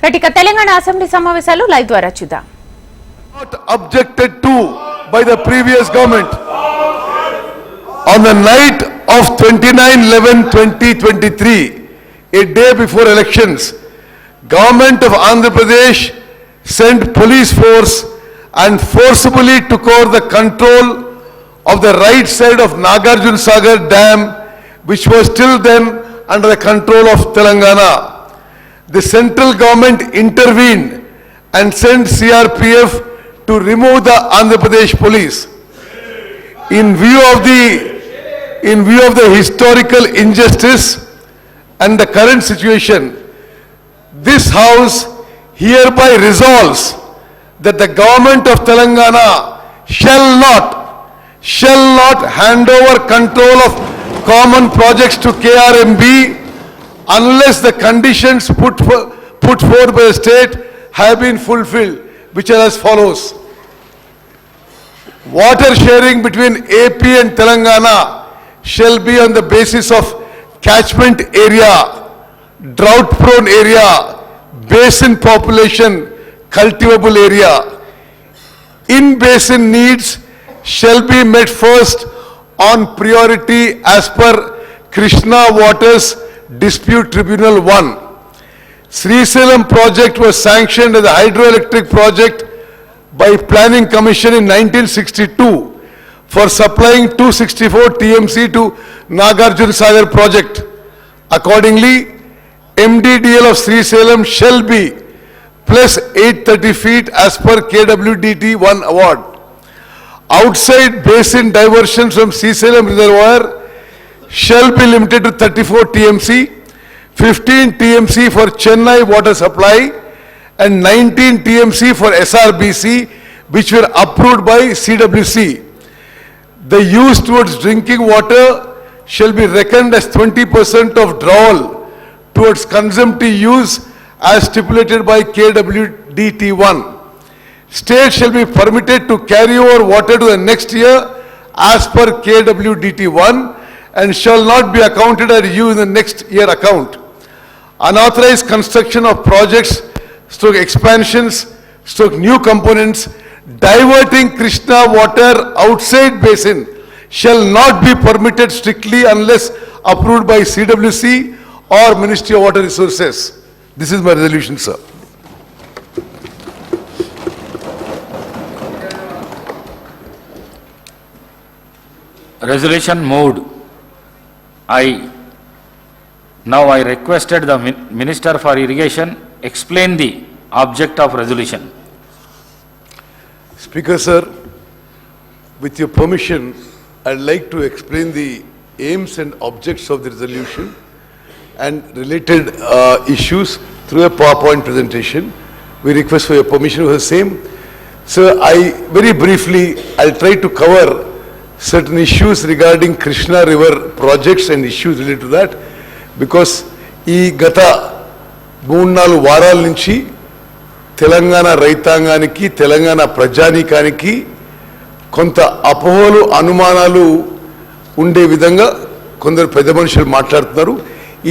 ఇక తెలంగాణ అసెంబ్లీ సమావేశాలు లైవ్ ద్వారా చూద్దాం. Not objected to by the previous government. On the night of 29/11/2023, a day before elections, government of Andhra Pradesh sent police force and forcibly took over the control of the right side of Nagarjun Sagar Dam, which was till then under the control of Telangana. The central government intervened and sent CRPF to remove the Andhra Pradesh police. In view of the historical injustice and the current situation, this House hereby resolves that the government of Telangana shall not hand over control of common projects to KRMB unless the conditions put forth by the state have been fulfilled, which are as follows. Water sharing between AP and Telangana shall be on the basis of catchment area, drought prone area, basin population, cultivable area. In basin needs shall be met first on priority as per Krishna Waters Dispute Tribunal 1. Srisailam project was sanctioned as a hydroelectric project by Planning Commission in 1962 for supplying 264 TMC to Nagarjun Sagar project. Accordingly, MDDL of Srisailam shall be plus 830 feet as per KWDT 1 award. Outside basin diversions from Srisailam reservoir shall be limited to 34 TMC, 15 TMC for Chennai water supply and 19 TMC for SRBC, which were approved by CWC. The use towards drinking water shall be reckoned as 20% of drawal towards consumptive use as stipulated by KWDT 1. State shall be permitted to carry over water to the next year as per KWDT 1 and shall not be accounted as use in the next year account. Unauthorized construction of projects, expansions, new components, diverting Krishna water outside basin shall not be permitted strictly unless approved by CWC or Ministry of Water Resources. This is my resolution, sir. Resolution moved. Now I requested the Minister for Irrigation explain the object of resolution. Speaker, sir, with your permission, I'd like to explain the aims and objects of the resolution and related issues through a PowerPoint presentation. We request for your permission for the same. Sir, very briefly, I'll try to cover certain issues regarding Krishna River projects and issues related to that, because ఈ గత 3-4 వారాల నుంచి తెలంగాణ రైతాంగానికి, తెలంగాణ ప్రజానీకానికి కొంత అపోహలు, అనుమానాలు ఉండే విధంగా కొందరు పెద్ద మనుషులు మాట్లాడుతున్నారు.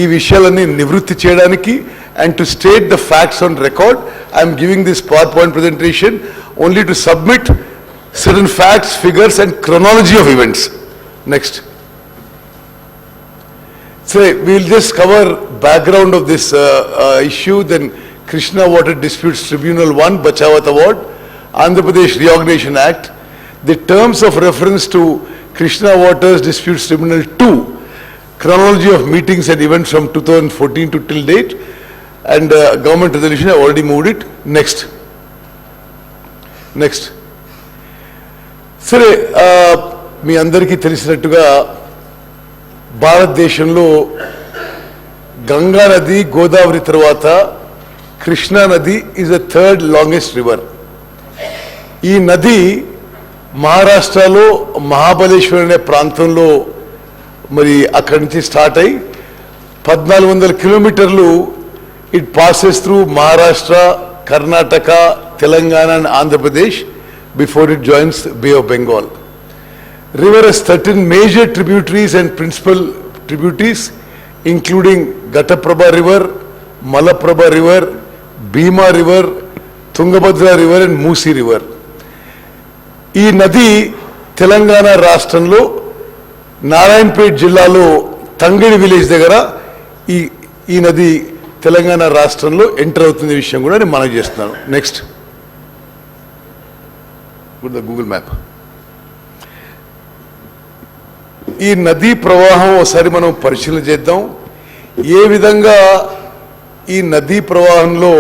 ఈ విషయాలన్నీ నివృత్తి చేయడానికి and to state the facts on record, I am giving this PowerPoint presentation only to submit certain facts, figures and chronology of events. Next. So we'll just cover background of this issue, then Krishna Water Disputes Tribunal 1, Bachawat Award, Andhra Pradesh Reorganization Act, the terms of reference to Krishna Waters Disputes Tribunal 2, chronology of meetings and events from 2014 to till date, and government resolution, I already moved it. Next. సరే, మీ అందరికీ తెలిసినట్టుగా భారతదేశంలో గంగా నది, గోదావరి తర్వాత కృష్ణా నది is the third longest river. ఈ నది మహారాష్ట్రలో మహాబలేశ్వర్ అనే ప్రాంతంలో మరి అక్కడి నుంచి స్టార్ట్ అయి 1400 కిలోమీటర్లు it passes through Maharashtra, Karnataka, Telangana and Andhra Pradesh before it joins Bay of Bengal. River has 13 major tributaries and principal tributaries, including Ghataprabha River, Malaprabha River, Bhima river, Tungabhadra river and Musi river. ఈ నది తెలంగాణ రాష్ట్రంలో నారాయణపేట్ జిల్లాలో తంగడి విలేజ్ దగ్గర ఈ నది తెలంగాణ రాష్ట్రంలో ఎంటర్ అవుతున్న విషయం కూడా నేను మనవి చేస్తున్నాను. Next Google map. ఈ నదీ ప్రవాహం ఒకసారి మనం పరిశీలన చేద్దాం. ఏ విధంగా ఈ నదీ ప్రవాహంలో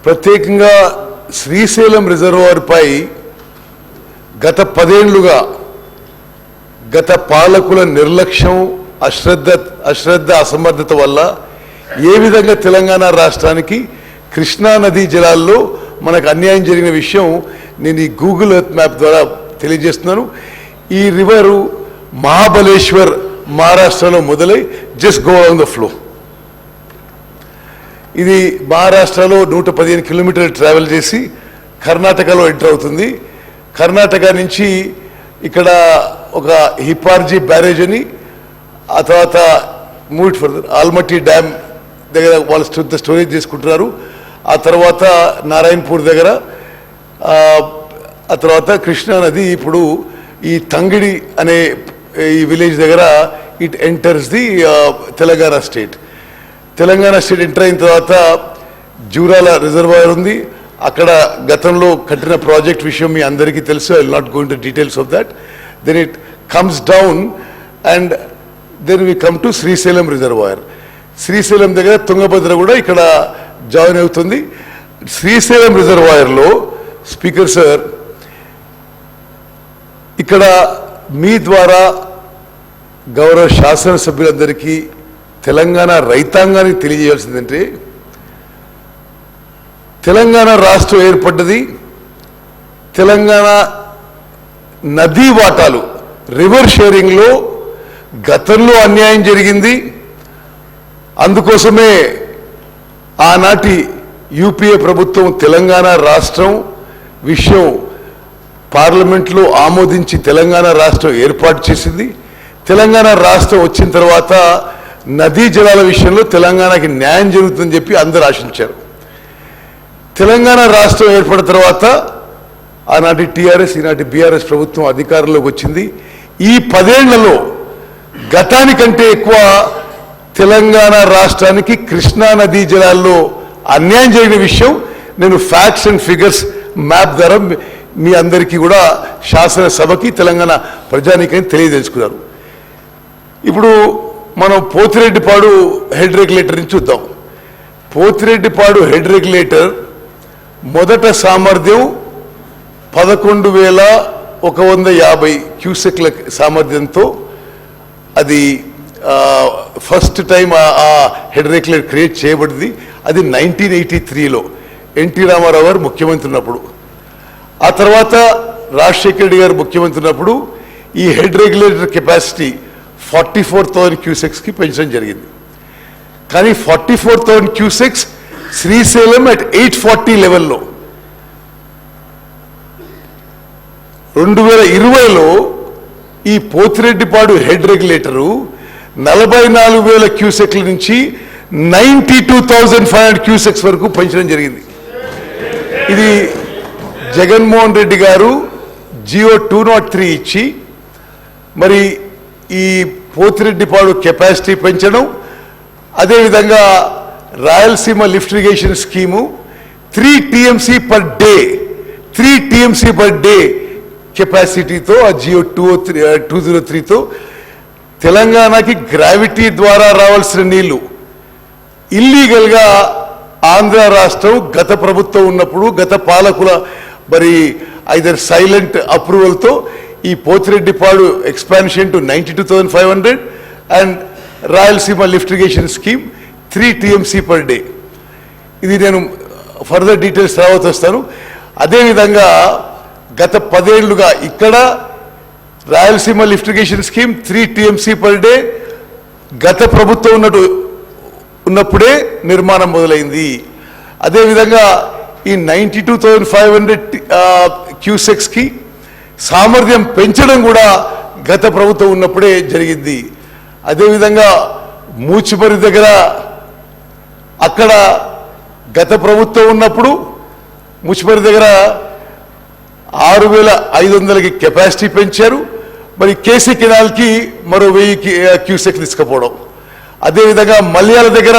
ప్రత్యేకంగా శ్రీశైలం రిజర్వాయర్ పై గత 10 ఏళ్లుగా గత పాలకుల నిర్లక్ష్యం, అశ్రద్ధ, అసమర్థత వల్ల ఏ విధంగా తెలంగాణ రాష్ట్రానికి కృష్ణా నదీ జలాల్లో మనకు అన్యాయం జరిగిన విషయం నేను ఈ గూగుల్ ఎర్త్ మ్యాప్ ద్వారా తెలియజేస్తున్నాను. ఈ రివరు మహాబలేశ్వర్ మహారాష్ట్రలో మొదలై just go on the flow. ఇది మహారాష్ట్రలో 115 కిలోమీటర్లు ట్రావెల్ చేసి కర్ణాటకలో ఎంటర్ అవుతుంది. కర్ణాటక నుంచి ఇక్కడ ఒక హిపార్జీ బ్యారేజ్ అని, ఆ తర్వాత మూవ్ ఫర్దర్ ఆల్మట్టి డ్యామ్ దగ్గర వాళ్ళు స్టోరేజ్ చేసుకుంటున్నారు. ఆ తర్వాత నారాయణపూర్ దగ్గర, ఆ తర్వాత కృష్ణా నది ఇప్పుడు ఈ తంగిడి అనే ఈ విలేజ్ దగ్గర it enters the Telangana state. Telangana state enter అయిన తర్వాత జూరాల రిజర్వాయర్ ఉంది. అక్కడ గతంలో కట్టిన ప్రాజెక్ట్ విషయం మీ అందరికీ తెలుసు. I will not go into details of that. Then it comes down and then we come to Srisailam reservoir. Srisailam దగ్గర తుంగభద్ర కూడా ఇక్కడ జాయిన్ అవుతుంది. శ్రీశైలం రిజర్వాయర్లో స్పీకర్ సార్, ఇక్కడ మీ ద్వారా గౌరవ శాసనసభ్యులందరికీ తెలంగాణ రైతాంగానికి తెలియజేయాల్సిందంటే, తెలంగాణ రాష్ట్రం ఏర్పడ్డది తెలంగాణ నదీ వాటాలు రివర్ షేరింగ్లో గతంలో అన్యాయం జరిగింది. అందుకోసమే ఆనాటి యూపీఏ ప్రభుత్వం తెలంగాణ రాష్ట్రం విషయం పార్లమెంట్లో ఆమోదించి తెలంగాణ రాష్ట్రం ఏర్పాటు చేసింది. తెలంగాణ రాష్ట్రం వచ్చిన తర్వాత నదీ జలాల విషయంలో తెలంగాణకి న్యాయం జరుగుతుందని చెప్పి అందరూ ఆశించారు. తెలంగాణ రాష్ట్రం ఏర్పడిన తర్వాత ఆనాటి టీఆర్ఎస్, ఈనాటి బీఆర్ఎస్ ప్రభుత్వం అధికారంలోకి వచ్చింది. ఈ 10 ఏళ్లలో గతానికంటే ఎక్కువ తెలంగాణ రాష్ట్రానికి కృష్ణా నదీ జలాల్లో అన్యాయం జరిగిన విషయం నేను ఫ్యాక్ట్స్ అండ్ ఫిగర్స్ మ్యాప్ ద్వారా మీ అందరికీ కూడా శాసనసభకి తెలంగాణ ప్రజానీకాన్ని తెలియదలుచుకున్నారు. ఇప్పుడు మనం పోతిరెడ్డిపాడు హెడ్ రెగ్యులేటర్ నుంచి చూద్దాం. పోతిరెడ్డిపాడు హెడ్ రెగ్యులేటర్ మొదట సామర్థ్యం 11,150 క్యూసెక్ల సామర్థ్యంతో అది ఫస్ట్ టైం ఆ హెడ్ రెగ్యులేటర్ క్రియేట్ చేయబడింది. అది 1983లో ఎన్టీ రామారావు గారు ముఖ్యమంత్రి ఉన్నప్పుడు. ఆ తర్వాత రాజశేఖర రెడ్డి గారు ముఖ్యమంత్రి ఉన్నప్పుడు ఈ హెడ్ రెగ్యులేటర్ కెపాసిటీ 44,000 క్యూసెక్స్కి పెంచడం జరిగింది. కానీ 44,000 క్యూసెక్స్ శ్రీశైలం అట్ 840 లెవెల్లో. 2020లో ఈ పోతిరెడ్డిపాడు హెడ్ రెగ్యులేటరు 44,000 క్యూసెక్ల నుంచి 92,500 క్యూసెక్స్ వరకు పెంచడం జరిగింది. ఇది జగన్మోహన్ రెడ్డి గారు జియో 203 ఇచ్చి మరి ఈ పోతిరెడ్డిపాడు కెపాసిటీ పెంచడం, అదేవిధంగా Rayalaseema lift irrigation scheme 3 TMC per day కెపాసిటీతో ఆ జియో 203తో తెలంగాణకి గ్రావిటీ ద్వారా రావాల్సిన నీళ్లు ఇల్లీగల్గా ఆంధ్ర రాష్ట్రం గత ప్రభుత్వం ఉన్నప్పుడు గత పాలకుల మరి ఐదర్ సైలెంట్ అప్రూవల్తో ఈ Pothireddypadu expansion to 92,500 and Rayalaseema lift irrigation scheme 3 TMC per day. ఇది నేను ఫర్దర్ డీటెయిల్స్ తర్వాత వస్తాను. అదేవిధంగా గత 10 ఏళ్లుగా ఇక్కడ Rayalaseema lift irrigation scheme 3 TMC per day గత ప్రభుత్వం ఉన్నప్పుడే నిర్మాణం మొదలైంది. అదేవిధంగా ఈ 92,500 క్యూసెక్స్కి సామర్థ్యం పెంచడం కూడా గత ప్రభుత్వం ఉన్నప్పుడే జరిగింది. అదేవిధంగా మూచిపరి దగ్గర అక్కడ గత ప్రభుత్వం ఉన్నప్పుడు ముచ్చిపరి దగ్గర 6,500కి కెపాసిటీ పెంచారు. మరి కేసీ కెనాల్కి మరో 1000 క్యూసెక్ తీసుకుపోవడం. అదేవిధంగా మల్యాల దగ్గర